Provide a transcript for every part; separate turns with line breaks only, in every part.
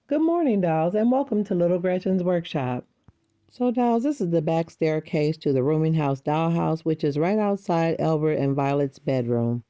Good morning, dolls, and welcome to Little Gretchen's workshop. So, dolls, this is the back staircase to the rooming house Dollhouse, which is right outside Albert and Violet's bedroom.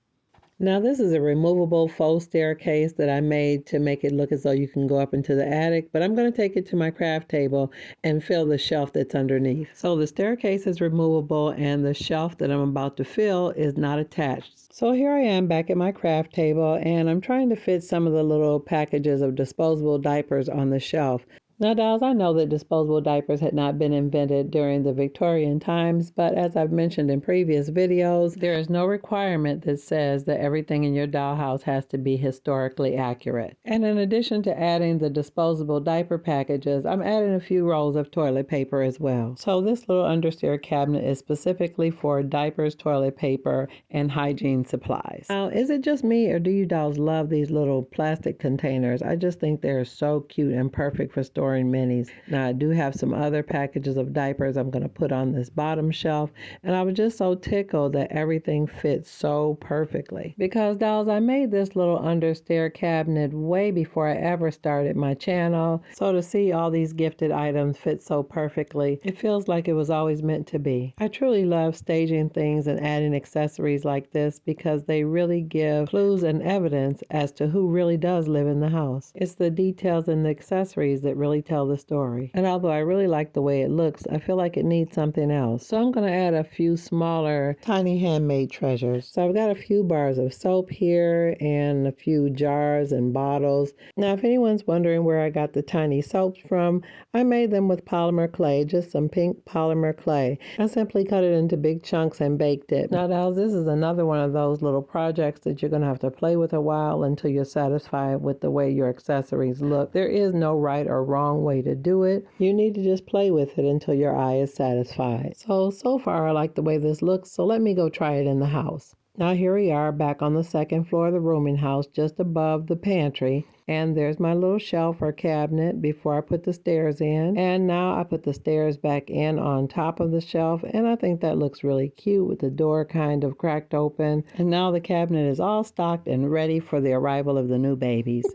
Now, this is a removable faux staircase that I made to make it look as though you can go up into the attic, but I'm going to take it to my craft table and fill the shelf that's underneath. So the staircase is removable and the shelf that I'm about to fill is not attached. So here I am back at my craft table and I'm trying to fit some of the little packages of disposable diapers on the shelf. Now, dolls, I know that disposable diapers had not been invented during the Victorian times, but as I've mentioned in previous videos, there is no requirement that says that everything in your dollhouse has to be historically accurate. And in addition to adding the disposable diaper packages, I'm adding a few rolls of toilet paper as well. So this little understair cabinet is specifically for diapers, toilet paper, and hygiene supplies. Now, is it just me or do you dolls love these little plastic containers? I just think they're so cute and perfect for storing minis. Now, I do have some other packages of diapers I'm going to put on this bottom shelf, and I was just so tickled that everything fits so perfectly. Because, dolls, I made this little understair cabinet way before I ever started my channel, so to see all these gifted items fit so perfectly, it feels like it was always meant to be. I truly love staging things and adding accessories like this because they really give clues and evidence as to who really does live in the house. It's the details and the accessories that really tell the story. And although I really like the way it looks, I feel like it needs something else. So I'm going to add a few smaller, tiny handmade treasures. So I've got a few bars of soap here and a few jars and bottles. Now, if anyone's wondering where I got the tiny soaps from, I made them with polymer clay, just some pink polymer clay. I simply cut it into big chunks and baked it. Now, dolls, this is another one of those little projects that you're going to have to play with a while until you're satisfied with the way your accessories look. There is no right or wrong way to do it. You need to just play with it until your eye is satisfied. So far I like the way this looks, so let me go try it in the house. Now here we are back on the second floor of the rooming house, just above the pantry. And there's my little shelf or cabinet before I put the stairs in. And now I put the stairs back in on top of the shelf. And I think that looks really cute with the door kind of cracked open. And now the cabinet is all stocked and ready for the arrival of the new babies.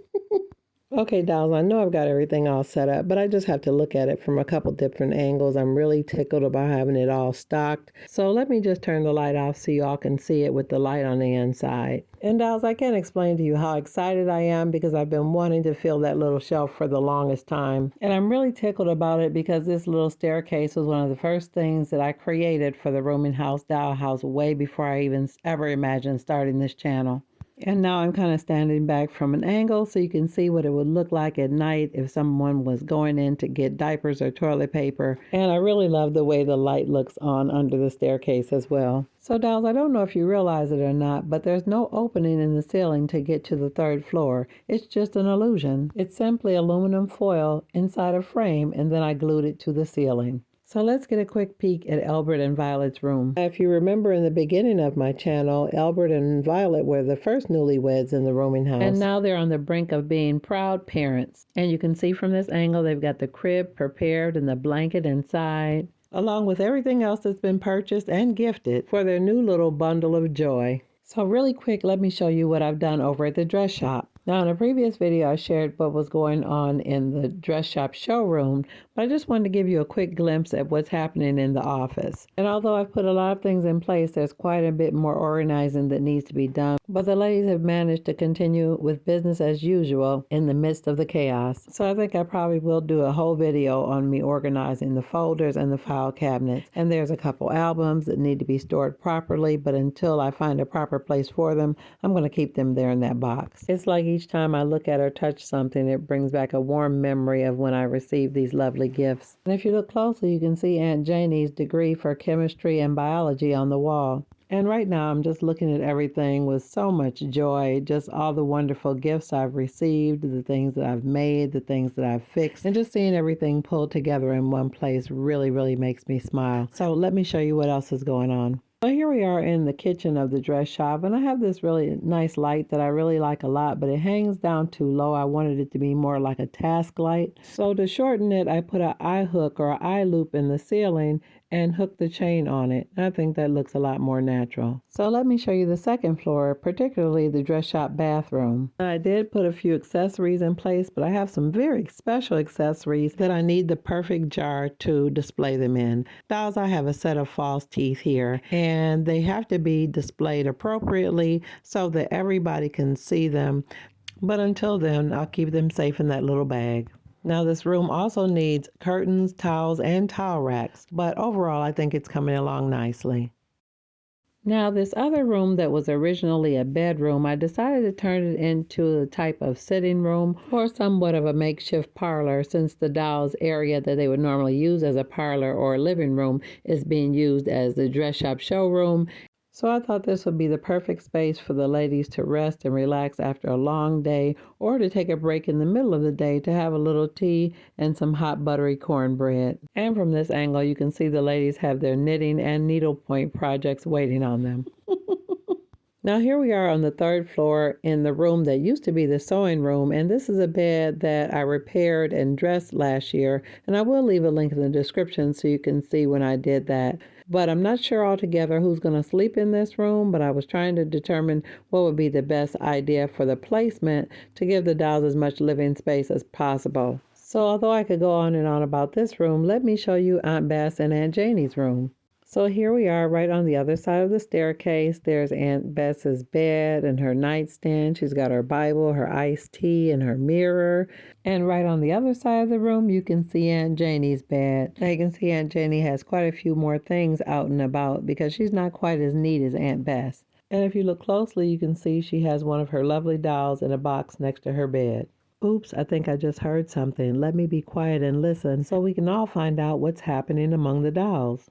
Okay, dolls, I know I've got everything all set up, but I just have to look at it from a couple different angles. I'm really tickled about having it all stocked. So let me just turn the light off so you all can see it with the light on the inside. And dolls, I can't explain to you how excited I am because I've been wanting to fill that little shelf for the longest time. And I'm really tickled about it because this little staircase was one of the first things that I created for the rooming house Dollhouse way before I even ever imagined starting this channel. And now I'm kind of standing back from an angle so you can see what it would look like at night if someone was going in to get diapers or toilet paper. And I really love the way the light looks on under the staircase as well. So dolls, I don't know if you realize it or not, but there's no opening in the ceiling to get to the third floor. It's just an illusion. It's simply aluminum foil inside a frame, and then I glued it to the ceiling. So let's get a quick peek at Albert and Violet's room. If you remember in the beginning of my channel, Albert and Violet were the first newlyweds in the rooming house. And now they're on the brink of being proud parents. And you can see from this angle, they've got the crib prepared and the blanket inside, along with everything else that's been purchased and gifted for their new little bundle of joy. So really quick, let me show you what I've done over at the dress shop. Now, in a previous video, I shared what was going on in the dress shop showroom, but I just wanted to give you a quick glimpse at what's happening in the office. And although I've put a lot of things in place, there's quite a bit more organizing that needs to be done. But the ladies have managed to continue with business as usual in the midst of the chaos. So I think I probably will do a whole video on me organizing the folders and the file cabinets. And there's a couple albums that need to be stored properly, but until I find a proper place for them, I'm going to keep them there in that box. It's like each time I look at or touch something, it brings back a warm memory of when I received these lovely gifts. And if you look closely, you can see Aunt Janie's degree for chemistry and biology on the wall. And right now, I'm just looking at everything with so much joy, just all the wonderful gifts I've received, the things that I've made, the things that I've fixed, and just seeing everything pulled together in one place really, really makes me smile. So let me show you what else is going on. So here we are in the kitchen of the dress shop, and I have this really nice light that I really like a lot, but it hangs down too low. I wanted it to be more like a task light. So to shorten it, I put an eye hook or an eye loop in the ceiling, and hook the chain on it. I think that looks a lot more natural. So let me show you the second floor, particularly the dress shop bathroom. I did put a few accessories in place, but I have some very special accessories that I need the perfect jar to display them in. Dolls, I have a set of false teeth here, and they have to be displayed appropriately so that everybody can see them. But until then, I'll keep them safe in that little bag. Now, this room also needs curtains, towels, and towel racks, but overall, I think it's coming along nicely. Now, this other room that was originally a bedroom, I decided to turn it into a type of sitting room or somewhat of a makeshift parlor, since the dolls' area that they would normally use as a parlor or a living room is being used as the dress shop showroom. So I thought this would be the perfect space for the ladies to rest and relax after a long day, or to take a break in the middle of the day to have a little tea and some hot buttery cornbread. And from this angle, you can see the ladies have their knitting and needlepoint projects waiting on them. Now here we are on the third floor in the room that used to be the sewing room, and this is a bed that I repaired and dressed last year, and I will leave a link in the description so you can see when I did that. But I'm not sure altogether who's going to sleep in this room, but I was trying to determine what would be the best idea for the placement to give the dolls as much living space as possible. So although I could go on and on about this room, let me show you Aunt Bess and Aunt Janie's room. So here we are right on the other side of the staircase. There's Aunt Bess's bed and her nightstand. She's got her Bible, her iced tea, and her mirror. And right on the other side of the room, you can see Aunt Janie's bed. Now you can see Aunt Janie has quite a few more things out and about because she's not quite as neat as Aunt Bess. And if you look closely, you can see she has one of her lovely dolls in a box next to her bed. Oops, I think I just heard something. Let me be quiet and listen so we can all find out what's happening among the dolls.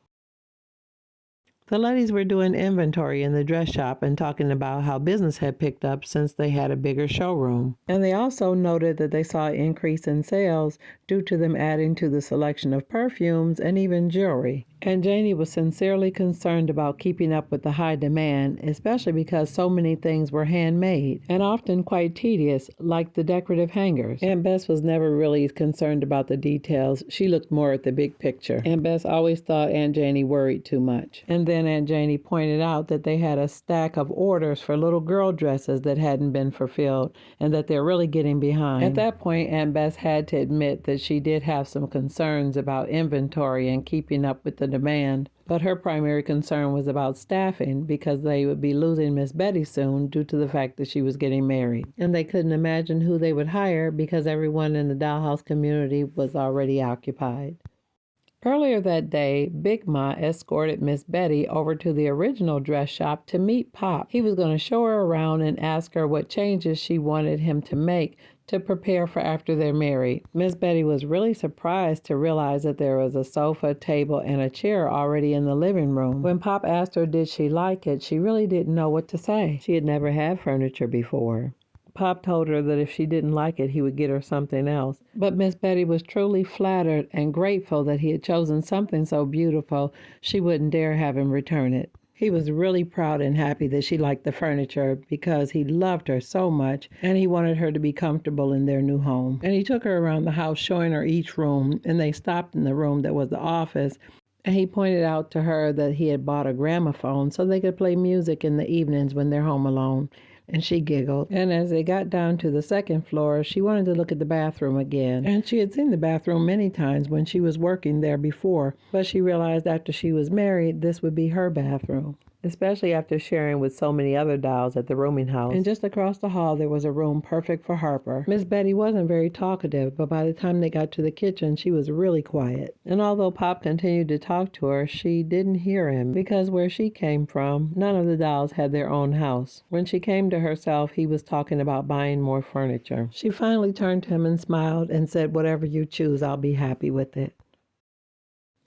The ladies were doing inventory in the dress shop and talking about how business had picked up since they had a bigger showroom. And they also noted that they saw an increase in sales due to them adding to the selection of perfumes and even jewelry. And Janie was sincerely concerned about keeping up with the high demand, especially because so many things were handmade and often quite tedious, like the decorative hangers. Aunt Bess was never really concerned about the details. She looked more at the big picture. Aunt Bess always thought Aunt Janie worried too much. And then Aunt Janie pointed out that they had a stack of orders for little girl dresses that hadn't been fulfilled and that they're really getting behind. At that point, Aunt Bess had to admit that she did have some concerns about inventory and keeping up with the demand, but her primary concern was about staffing because they would be losing Miss Betty soon due to the fact that she was getting married. And they couldn't imagine who they would hire because everyone in the Dollhouse community was already occupied. Earlier that day, Big Ma escorted Miss Betty over to the original dress shop to meet Pop. He was going to show her around and ask her what changes she wanted him to make to prepare for after they're married. Miss Betty was really surprised to realize that there was a sofa, table, and a chair already in the living room. When Pop asked her did she like it, she really didn't know what to say. She had never had furniture before. Pop told her that if she didn't like it, he would get her something else. But Miss Betty was truly flattered and grateful that he had chosen something so beautiful she wouldn't dare have him return it. He was really proud and happy that she liked the furniture because he loved her so much and he wanted her to be comfortable in their new home. And he took her around the house showing her each room, and they stopped in the room that was the office. And he pointed out to her that he had bought a gramophone so they could play music in the evenings when they're home alone. And she giggled. And as they got down to the second floor, she wanted to look at the bathroom again. And she had seen the bathroom many times when she was working there before, but she realized after she was married, this would be her bathroom, especially after sharing with so many other dolls at the rooming house. And just across the hall, there was a room perfect for Harper. Miss Betty wasn't very talkative, but by the time they got to the kitchen, she was really quiet. And although Pop continued to talk to her, she didn't hear him because where she came from, none of the dolls had their own house. When she came to herself, he was talking about buying more furniture. She finally turned to him and smiled and said, "Whatever you choose, I'll be happy with it."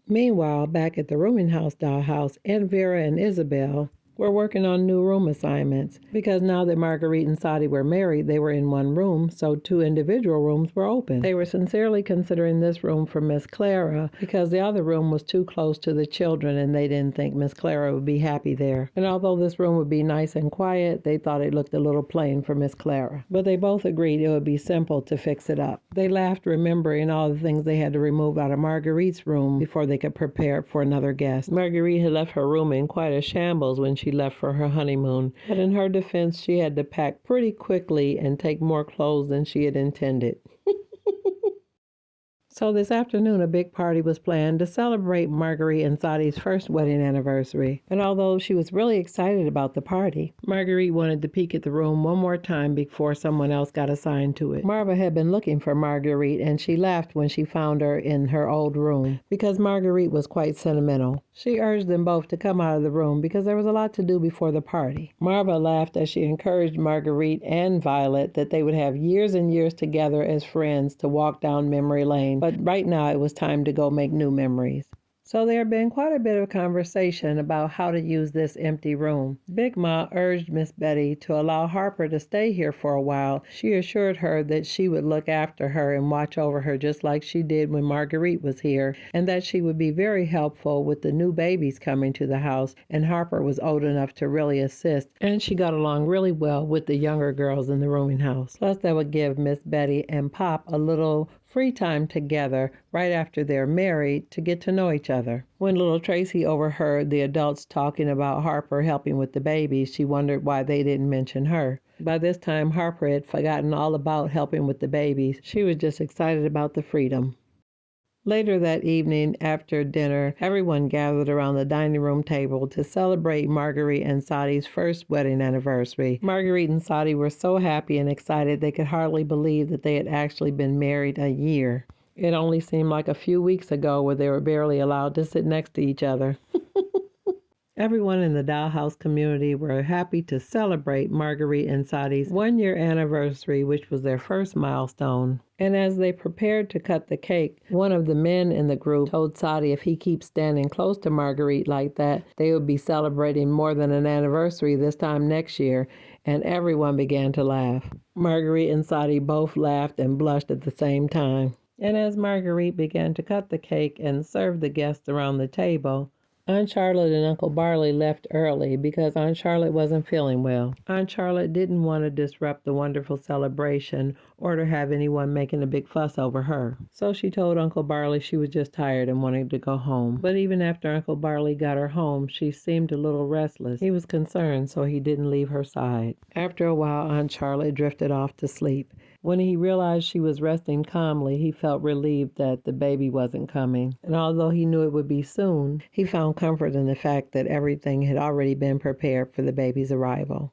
Meanwhile, back at the rooming house dollhouse, Aunt Vera and Isabel were working on new room assignments. Because now that Marguerite and Saidi were married, they were in one room, so 2 individual rooms were open. They were sincerely considering this room for Miss Clara because the other room was too close to the children and they didn't think Miss Clara would be happy there. And although this room would be nice and quiet, they thought it looked a little plain for Miss Clara. But they both agreed it would be simple to fix it up. They laughed, remembering all the things they had to remove out of Marguerite's room before they could prepare for another guest. Marguerite had left her room in quite a shambles when she left for her honeymoon, but in her defense, she had to pack pretty quickly and take more clothes than she had intended. So this afternoon, a big party was planned to celebrate Marguerite and Sadi's first wedding anniversary. And although she was really excited about the party, Marguerite wanted to peek at the room one more time before someone else got assigned to it. Marva had been looking for Marguerite, and she laughed when she found her in her old room because Marguerite was quite sentimental. She urged them both to come out of the room because there was a lot to do before the party. Marva laughed as she encouraged Marguerite and Violet that they would have years and years together as friends to walk down memory lane. But right now it was time to go make new memories. So there had been quite a bit of conversation about how to use this empty room. Big Ma urged Miss Betty to allow Harper to stay here for a while. She assured her that she would look after her and watch over her just like she did when Marguerite was here, and that she would be very helpful with the new babies coming to the house, and Harper was old enough to really assist, and she got along really well with the younger girls in the rooming house. Plus that would give Miss Betty and Pop a little free time together right after they're married to get to know each other. When little Tracy overheard the adults talking about Harper helping with the babies, she wondered why they didn't mention her. By this time, Harper had forgotten all about helping with the babies. She was just excited about the freedom. Later that evening, after dinner, everyone gathered around the dining room table to celebrate Marguerite and Sadi's first wedding anniversary. Marguerite and Saidi were so happy and excited they could hardly believe that they had actually been married a year. It only seemed like a few weeks ago where they were barely allowed to sit next to each other. Everyone in the Dollhouse community were happy to celebrate Marguerite and Sadi's 1-year anniversary, which was their first milestone. And as they prepared to cut the cake, one of the men in the group told Saidi if he keeps standing close to Marguerite like that, they would be celebrating more than an anniversary this time next year, and everyone began to laugh. Marguerite and Saidi both laughed and blushed at the same time. And as Marguerite began to cut the cake and serve the guests around the table, Aunt Charlotte and Uncle Barley left early because Aunt Charlotte wasn't feeling well. Aunt Charlotte didn't want to disrupt the wonderful celebration or to have anyone making a big fuss over her. So she told Uncle Barley she was just tired and wanted to go home. But even after Uncle Barley got her home, she seemed a little restless. He was concerned, so he didn't leave her side. After a while, Aunt Charlotte drifted off to sleep. When he realized she was resting calmly, he felt relieved that the baby wasn't coming. And although he knew it would be soon, he found comfort in the fact that everything had already been prepared for the baby's arrival.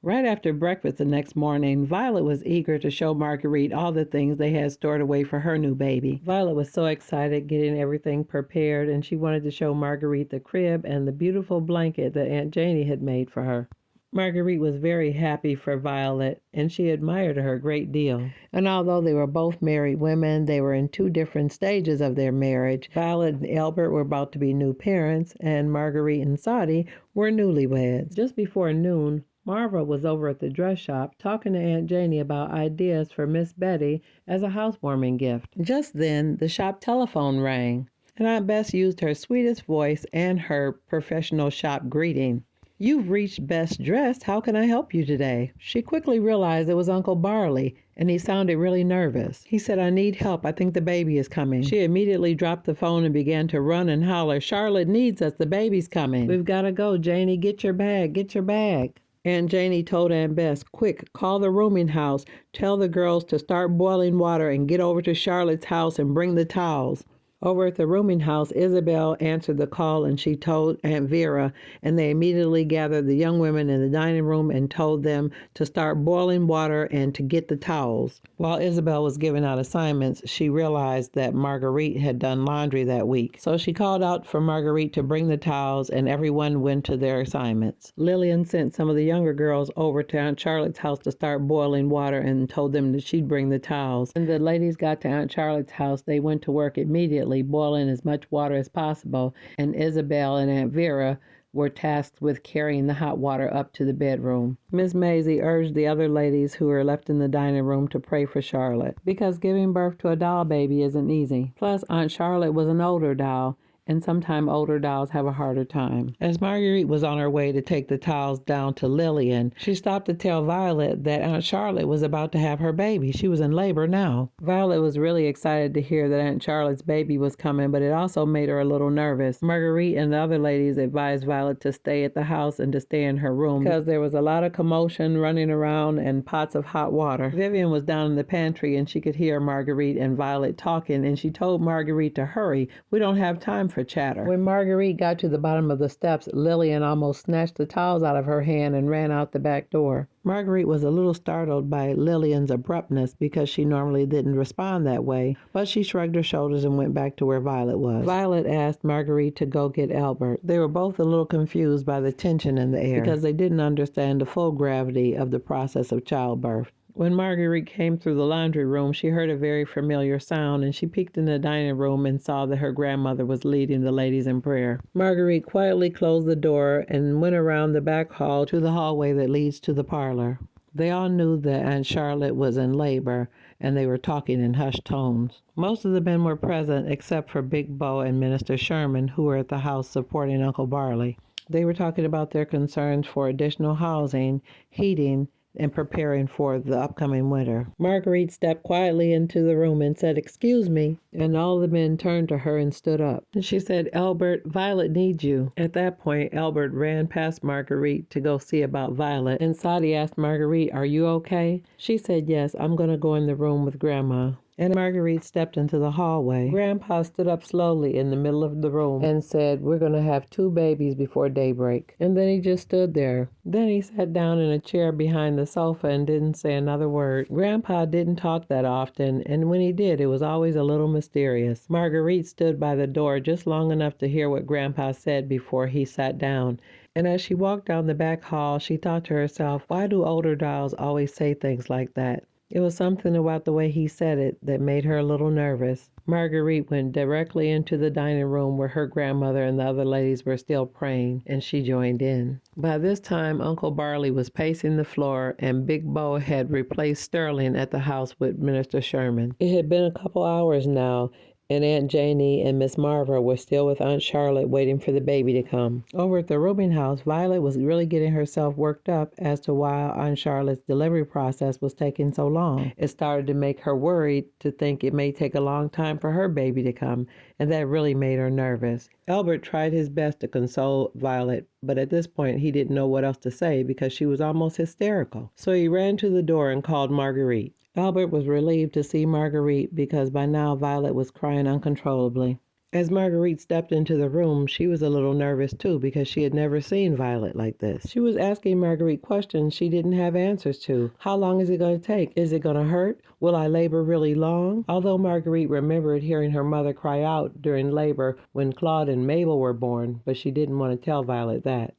Right after breakfast the next morning, Violet was eager to show Marguerite all the things they had stored away for her new baby. Violet was so excited getting everything prepared, and she wanted to show Marguerite the crib and the beautiful blanket that Aunt Janie had made for her. Marguerite was very happy for Violet, and she admired her a great deal. And although they were both married women, they were in 2 different stages of their marriage. Violet and Albert were about to be new parents, and Marguerite and Saidi were newlyweds. Just before noon, Marva was over at the dress shop talking to Aunt Janie about ideas for Miss Betty as a housewarming gift. Just then, the shop telephone rang, and Aunt Bess used her sweetest voice and her professional shop greeting. "You've reached Best Dressed. How can I help you today?" She quickly realized it was Uncle Barley, and he sounded really nervous. He said, "I need help. I think the baby is coming." She immediately dropped the phone and began to run and holler, "Charlotte needs us. The baby's coming. We've got to go. Janie, get your bag. Get your bag." Aunt Janie told Aunt Bess, "Quick, call the rooming house. Tell the girls to start boiling water and get over to Charlotte's house and bring the towels." Over at the rooming house, Isabel answered the call and she told Aunt Vera, and they immediately gathered the young women in the dining room and told them to start boiling water and to get the towels. While Isabel was giving out assignments, she realized that Marguerite had done laundry that week. So she called out for Marguerite to bring the towels, and everyone went to their assignments. Lillian sent some of the younger girls over to Aunt Charlotte's house to start boiling water and told them that she'd bring the towels. When the ladies got to Aunt Charlotte's house, they went to work immediately, boiling as much water as possible, and Isabel and Aunt Vera were tasked with carrying the hot water up to the bedroom. Miss Maisie urged the other ladies who were left in the dining room to pray for Charlotte, because giving birth to a doll baby isn't easy. Plus, Aunt Charlotte was an older doll, and sometimes older dolls have a harder time. As Marguerite was on her way to take the towels down to Lillian, she stopped to tell Violet that Aunt Charlotte was about to have her baby. She was in labor now. Violet was really excited to hear that Aunt Charlotte's baby was coming, but it also made her a little nervous. Marguerite and the other ladies advised Violet to stay at the house and to stay in her room because there was a lot of commotion running around and pots of hot water. Vivian was down in the pantry and she could hear Marguerite and Violet talking, and she told Marguerite to hurry. We don't have time for chatter. When Marguerite got to the bottom of the steps, Lillian almost snatched the towels out of her hand and ran out the back door. Marguerite was a little startled by Lillian's abruptness because she normally didn't respond that way, but she shrugged her shoulders and went back to where Violet was. Violet asked Marguerite to go get Albert. They were both a little confused by the tension in the air because they didn't understand the full gravity of the process of childbirth. When Marguerite came through the laundry room, she heard a very familiar sound, and she peeked in the dining room and saw that her grandmother was leading the ladies in prayer. Marguerite quietly closed the door and went around the back hall to the hallway that leads to the parlor. They all knew that Aunt Charlotte was in labor, and they were talking in hushed tones. Most of the men were present except for Big Bo and Minister Sherman, who were at the house supporting Uncle Barley. They were talking about their concerns for additional housing, heating, and preparing for the upcoming winter. Marguerite stepped quietly into the room and said, "Excuse me," and all the men turned to her and stood up. And she said, "Albert, Violet needs you." At that point, Albert ran past Marguerite to go see about Violet, and Saidi asked Marguerite, "Are you okay?" She said, "Yes, I'm going to go in the room with Grandma." And Marguerite stepped into the hallway. Grandpa stood up slowly in the middle of the room and said, "We're going to have 2 babies before daybreak." And then he just stood there. Then he sat down in a chair behind the sofa and didn't say another word. Grandpa didn't talk that often, and when he did, it was always a little mysterious. Marguerite stood by the door just long enough to hear what Grandpa said before he sat down. And as she walked down the back hall, she thought to herself, why do older dolls always say things like that? It was something about the way he said it that made her a little nervous. Marguerite went directly into the dining room where her grandmother and the other ladies were still praying, and she joined in. By this time, Uncle Barley was pacing the floor, and Big Bo had replaced Sterling at the house with Minister Sherman. It had been a couple hours now, and Aunt Janie and Miss Marva were still with Aunt Charlotte waiting for the baby to come. Over at the rooming house, Violet was really getting herself worked up as to why Aunt Charlotte's delivery process was taking so long. It started to make her worried to think it may take a long time for her baby to come, and that really made her nervous. Albert tried his best to console Violet, but at this point he didn't know what else to say because she was almost hysterical. So he ran to the door and called Marguerite. Albert was relieved to see Marguerite because by now Violet was crying uncontrollably. As Marguerite stepped into the room, she was a little nervous too because she had never seen Violet like this. She was asking Marguerite questions she didn't have answers to. How long is it going to take? Is it going to hurt? Will I labor really long? Although Marguerite remembered hearing her mother cry out during labor when Claude and Mabel were born, but she didn't want to tell Violet that.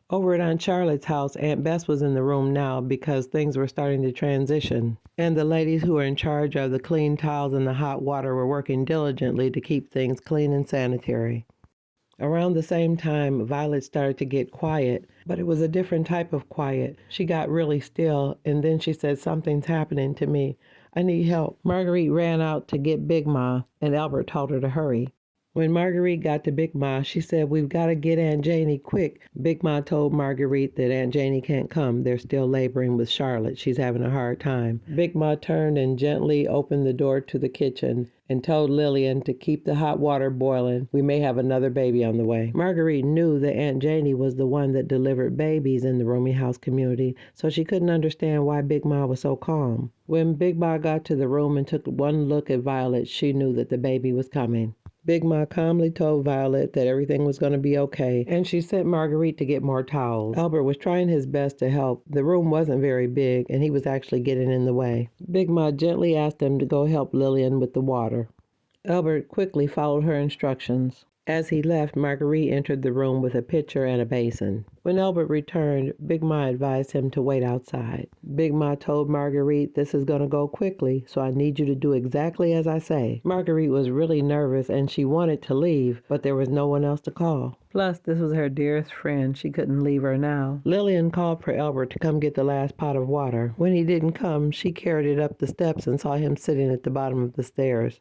Over at Aunt Charlotte's house, Aunt Bess was in the room now because things were starting to transition, and the ladies who were in charge of the clean towels and the hot water were working diligently to keep things clean and sanitary. Around the same time, Violet started to get quiet, but it was a different type of quiet. She got really still, and then she said, "Something's happening to me. I need help." Marguerite ran out to get Big Ma, and Albert told her to hurry. When Marguerite got to Big Ma, she said, "We've got to get Aunt Janie quick." Big Ma told Marguerite that Aunt Janie can't come. They're still laboring with Charlotte. She's having a hard time. Big Ma turned and gently opened the door to the kitchen and told Lillian to keep the hot water boiling. We may have another baby on the way. Marguerite knew that Aunt Janie was the one that delivered babies in the rooming house community, so she couldn't understand why Big Ma was so calm. When Big Ma got to the room and took one look at Violet, she knew that the baby was coming. Big Ma calmly told Violet that everything was going to be okay, and she sent Marguerite to get more towels. Albert was trying his best to help. The room wasn't very big, and he was actually getting in the way. Big Ma gently asked him to go help Lillian with the water. Albert quickly followed her instructions. As he left, Marguerite entered the room with a pitcher and a basin. When Albert returned, Big Ma advised him to wait outside. Big Ma told Marguerite, "This is going to go quickly, so I need you to do exactly as I say." Marguerite was really nervous and she wanted to leave, but there was no one else to call. Plus, this was her dearest friend. She couldn't leave her now. Lillian called for Albert to come get the last pot of water. When he didn't come, she carried it up the steps and saw him sitting at the bottom of the stairs.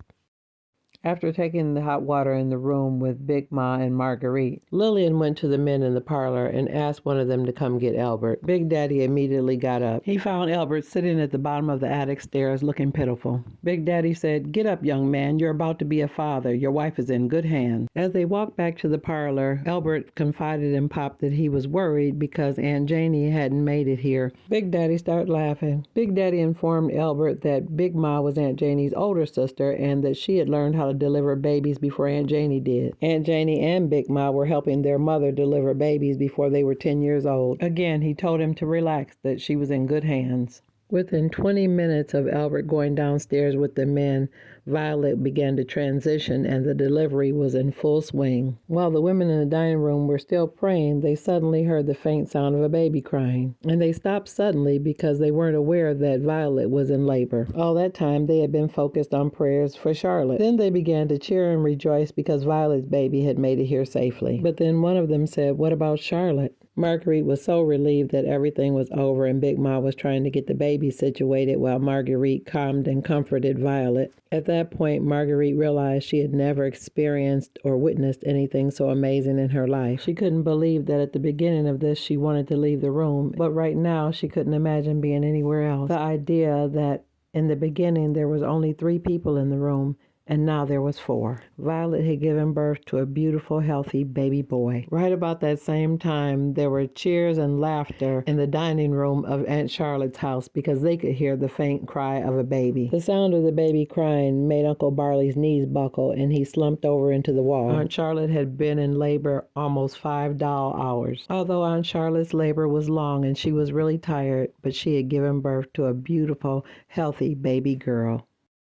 After taking the hot water in the room with Big Ma and Marguerite, Lillian went to the men in the parlor and asked one of them to come get Albert. Big Daddy immediately got up. He found Albert sitting at the bottom of the attic stairs looking pitiful. Big Daddy said, "Get up, young man. You're about to be a father. Your wife is in good hands." As they walked back to the parlor, Albert confided in Pop that he was worried because Aunt Janie hadn't made it here. Big Daddy started laughing. Big Daddy informed Albert that Big Ma was Aunt Janie's older sister and that she had learned how to deliver babies before Aunt Janie did. Aunt Janie and Big Ma were helping their mother deliver babies before they were 10 years old. Again, he told him to relax, that she was in good hands. Within 20 minutes of Albert going downstairs with the men, Violet began to transition and the delivery was in full swing. While the women in the dining room were still praying, they suddenly heard the faint sound of a baby crying. And they stopped suddenly because they weren't aware that Violet was in labor. All that time they had been focused on prayers for Charlotte. Then they began to cheer and rejoice because Violet's baby had made it here safely. But then one of them said, "What about Charlotte?" Marguerite was so relieved that everything was over and Big Ma was trying to get the baby situated while Marguerite calmed and comforted Violet. At that point, Marguerite realized she had never experienced or witnessed anything so amazing in her life. She couldn't believe that at the beginning of this she wanted to leave the room, but right now she couldn't imagine being anywhere else. The idea that in the beginning there was only 3 people in the room, and now there was 4. Violet had given birth to a beautiful, healthy baby boy. Right about that same time, there were cheers and laughter in the dining room of Aunt Charlotte's house because they could hear the faint cry of a baby. The sound of the baby crying made Uncle Barley's knees buckle, and he slumped over into the wall. Aunt Charlotte had been in labor almost 5 doll hours. Although Aunt Charlotte's labor was long and she was really tired, but she had given birth to a beautiful, healthy baby girl.